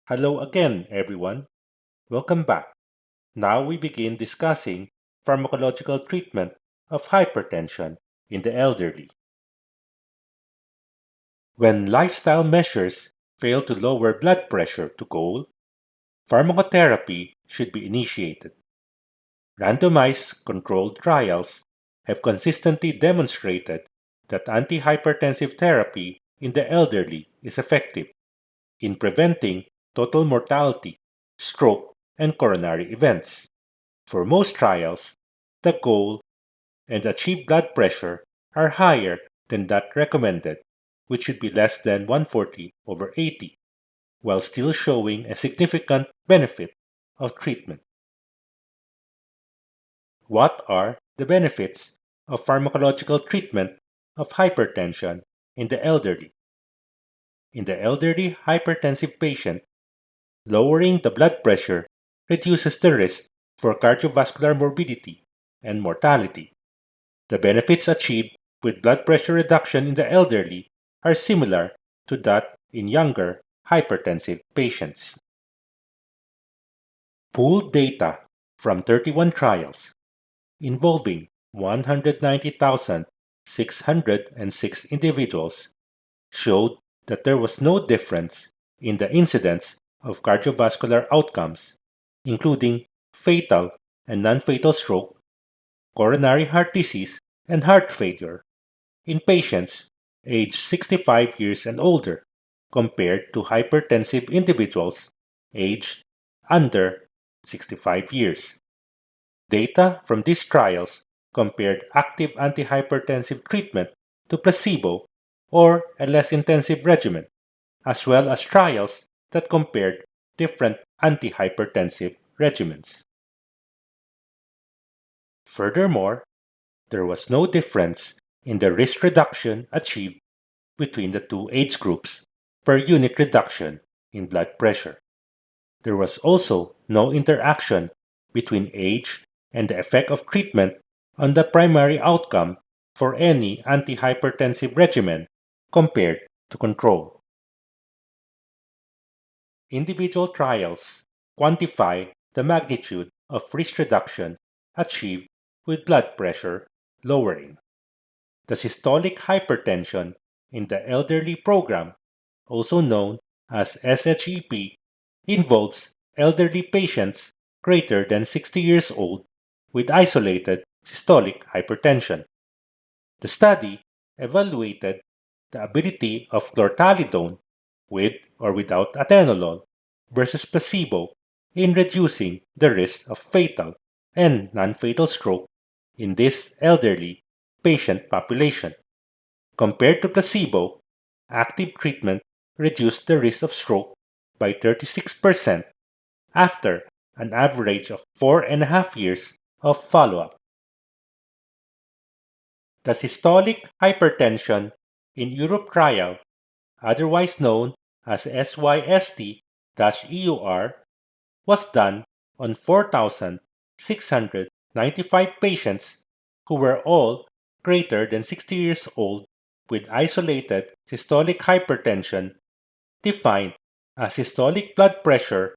Hello again, everyone. Welcome back. Now we begin discussing pharmacological treatment of hypertension in the elderly. When lifestyle measures fail to lower blood pressure to goal, pharmacotherapy should be initiated. Randomized controlled trials have consistently demonstrated that antihypertensive therapy in the elderly is effective in preventing total mortality, stroke, and coronary events. For most trials, the goal and achieved blood pressure are higher than that recommended, which should be less than 140/80, while still showing a significant benefit of treatment. What are the benefits of pharmacological treatment of hypertension in the elderly? In the elderly hypertensive patient, lowering the blood pressure reduces the risk for cardiovascular morbidity and mortality. The benefits achieved with blood pressure reduction in the elderly are similar to that in younger hypertensive patients. Pooled data from 31 trials involving 190,606 individuals showed that there was no difference in the incidence of cardiovascular outcomes, including fatal and non-fatal stroke, coronary heart disease, and heart failure in patients aged 65 years and older compared to hypertensive individuals aged under 65 years. Data from these trials compared active antihypertensive treatment to placebo or a less intensive regimen, as well as trials that compared different antihypertensive regimens. Furthermore, there was no difference in the risk reduction achieved between the two age groups per unit reduction in blood pressure. There was also no interaction between age and the effect of treatment on the primary outcome for any antihypertensive regimen compared to control. Individual trials quantify the magnitude of risk reduction achieved with blood pressure lowering. The systolic hypertension in the elderly program, also known as SHEP, involves elderly patients greater than 60 years old with isolated systolic hypertension. The study evaluated the ability of chlortalidone with or without atenolol versus placebo in reducing the risk of fatal and non-fatal stroke in this elderly patient population. Compared to placebo, active treatment reduced the risk of stroke by 36% after an average of 4.5 years of follow-up. The systolic hypertension in Europe trial, otherwise known as SYST-EUR, was done on 4,695 patients who were all greater than 60 years old with isolated systolic hypertension, defined as systolic blood pressure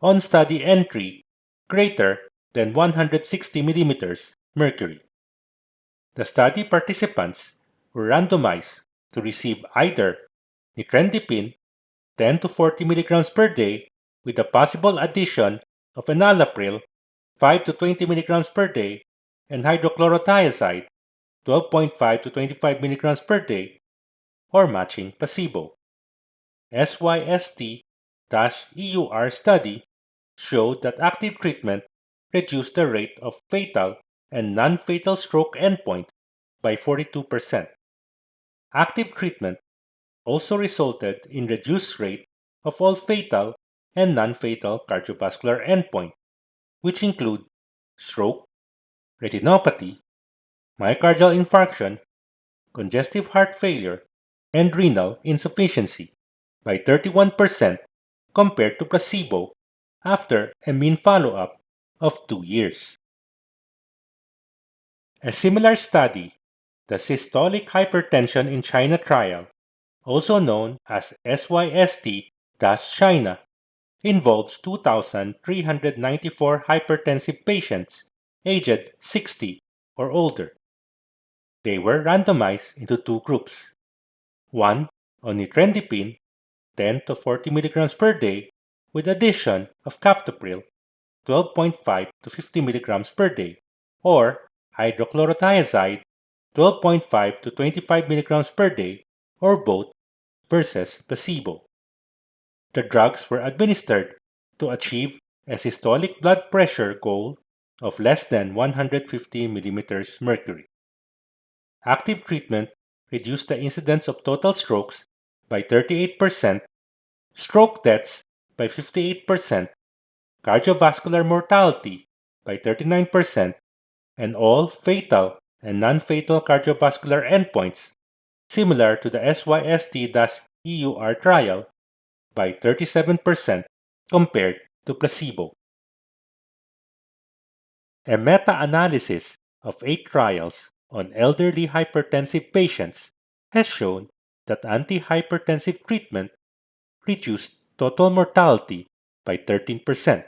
on study entry greater than 160 millimeters mercury. The study participants were randomized to receive either nitrendipine 10 to 40 milligrams per day with a possible addition of enalapril 5 to 20 milligrams per day and hydrochlorothiazide 12.5 to 25 milligrams per day, or matching placebo. SYST-EUR study showed that active treatment reduced the rate of fatal and non-fatal stroke endpoints by 42%. Active treatment also resulted in reduced rate of all fatal and non-fatal cardiovascular endpoints, which include stroke, retinopathy, myocardial infarction, congestive heart failure, and renal insufficiency by 31% compared to placebo after a mean follow-up of 2 years. A similar study, the Systolic Hypertension in China trial, also known as SYST-China, involves 2,394 hypertensive patients aged 60 or older. They were randomized into two groups, one on nitronidine 10 to 40 milligrams per day with addition of captopril 12.5 to 50 milligrams per day, or hydrochlorothiazide 12.5 to 25 milligrams per day, or both, versus placebo. The drugs were administered to achieve a systolic blood pressure goal of less than 150 millimeters mercury. Active treatment reduced the incidence of total strokes by 38%, stroke deaths by 58%, cardiovascular mortality by 39%, and all fatal and non-fatal cardiovascular endpoints, similar to the SYST-EUR trial, by 37% compared to placebo. A meta-analysis of 8 trials on elderly hypertensive patients has shown that antihypertensive treatment reduced total mortality by 13%,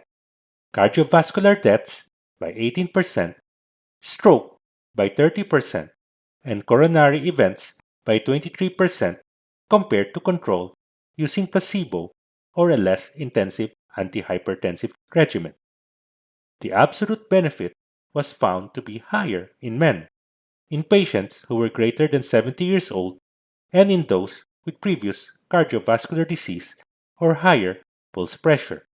cardiovascular deaths by 18%, stroke by 30%, and coronary events by 23% compared to control using placebo or a less intensive antihypertensive regimen. The absolute benefit was found to be higher in men, in patients who were greater than 70 years old, and in those with previous cardiovascular disease or higher pulse pressure.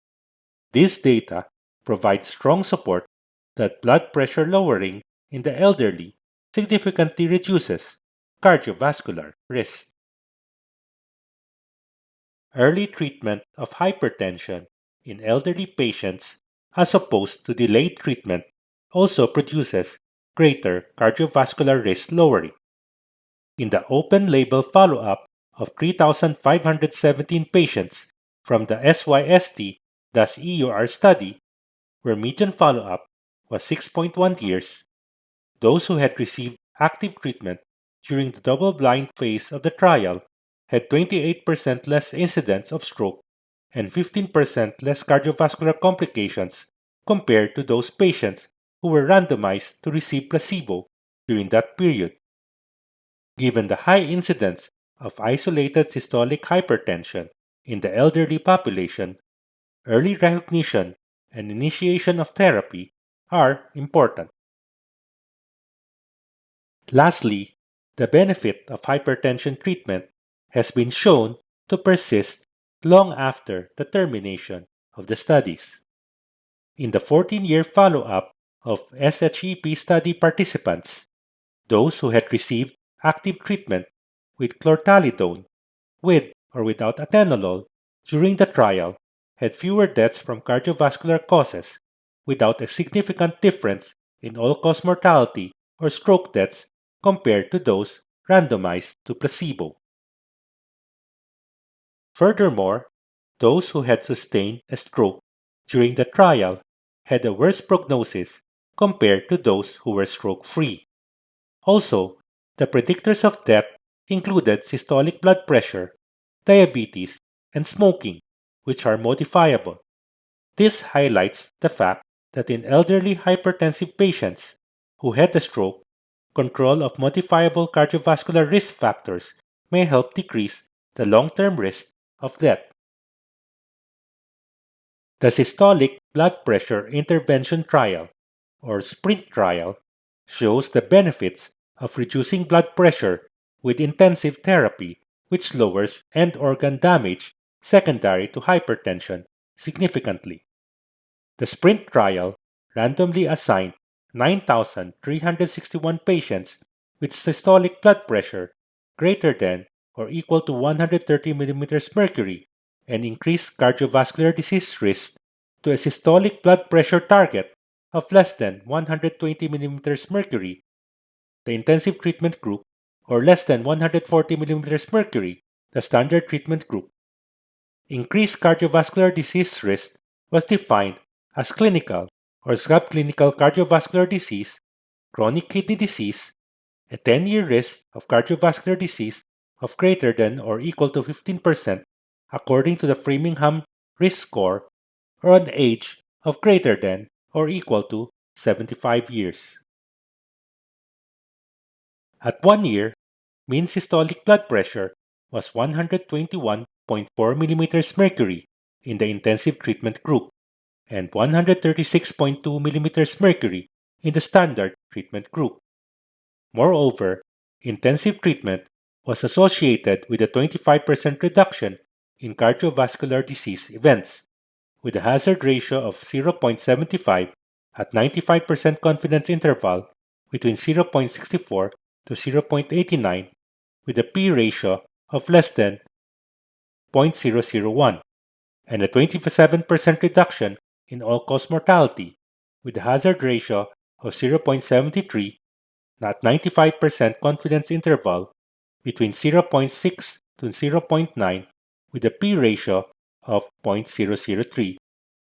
This data provides strong support that blood pressure lowering in the elderly significantly reduces cardiovascular risk. Early treatment of hypertension in elderly patients as opposed to delayed treatment also produces greater cardiovascular risk lowering. In the open-label follow-up of 3,517 patients from the SYST-EUR study, where median follow-up was 6.1 years, those who had received active treatment during the double-blind phase of the trial had 28% less incidence of stroke and 15% less cardiovascular complications compared to those patients who were randomized to receive placebo during that period. Given the high incidence of isolated systolic hypertension in the elderly population, early recognition and initiation of therapy are important. Lastly, the benefit of hypertension treatment has been shown to persist long after the termination of the studies. In the 14-year follow-up of SHEP study participants, those who had received active treatment with chlortalidone, with or without atenolol, during the trial had fewer deaths from cardiovascular causes without a significant difference in all-cause mortality or stroke deaths compared to those randomized to placebo. Furthermore, those who had sustained a stroke during the trial had a worse prognosis compared to those who were stroke-free. Also, the predictors of death included systolic blood pressure, diabetes, and smoking, which are modifiable. This highlights the fact that in elderly hypertensive patients who had a stroke, control of modifiable cardiovascular risk factors may help decrease the long-term risk of death. The Systolic Blood Pressure Intervention Trial, or SPRINT trial, shows the benefits of reducing blood pressure with intensive therapy, which lowers end organ damage secondary to hypertension significantly. The SPRINT trial randomly assigned 9,361 patients with systolic blood pressure greater than or equal to 130 millimeters mercury and increased cardiovascular disease risk to a systolic blood pressure target of less than 120 millimeters mercury, the intensive treatment group, or less than 140 millimeters mercury, the standard treatment group. Increased cardiovascular disease risk was defined as clinical or subclinical cardiovascular disease, chronic kidney disease, a 10-year risk of cardiovascular disease of greater than or equal to 15% according to the Framingham risk score, or an age of greater than or equal to 75 years. At 1 year, mean systolic blood pressure was 121.4 millimeters mercury in the intensive treatment group and 136.2 millimeters mercury in the standard treatment group. Moreover, intensive treatment was associated with a 25% reduction in cardiovascular disease events, with a hazard ratio of 0.75 at 95% confidence interval between 0.64 to 0.89, with a p ratio of less than 0.001, and a 27% reduction in all-cause mortality, with a hazard ratio of 0.73 at 95% confidence interval between 0.6 to 0.9, with a p ratio of 0.003,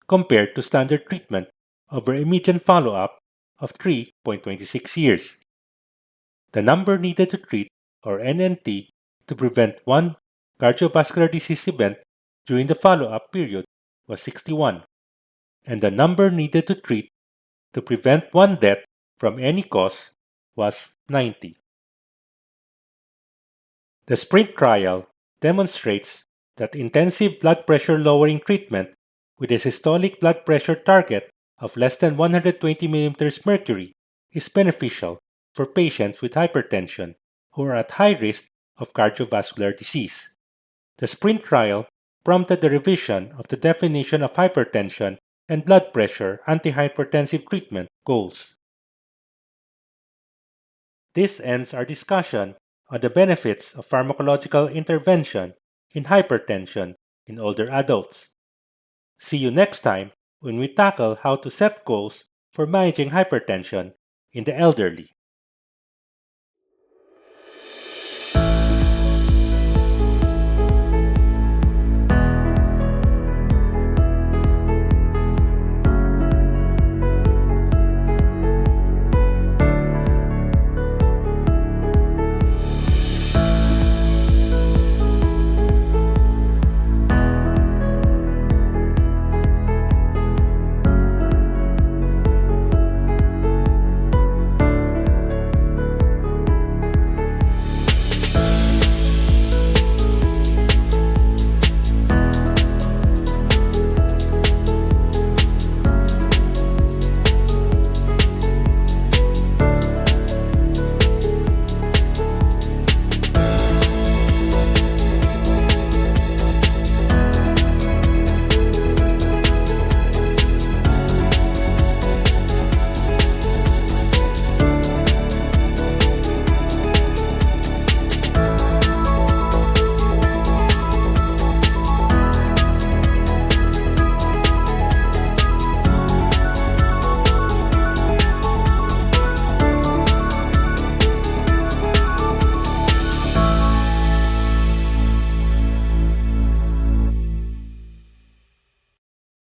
compared to standard treatment over a median follow-up of 3.26 years. The number needed to treat, or NNT, to prevent one cardiovascular disease event during the follow-up period was 61, and the number needed to treat to prevent one death from any cause was 90. The SPRINT trial demonstrates that intensive blood pressure lowering treatment with a systolic blood pressure target of less than 120 millimeters mercury is beneficial for patients with hypertension who are at high risk of cardiovascular disease. The SPRINT trial prompted the revision of the definition of hypertension and blood pressure antihypertensive treatment goals. This ends our discussion on the benefits of pharmacological intervention in hypertension in older adults. See you next time when we tackle how to set goals for managing hypertension in the elderly.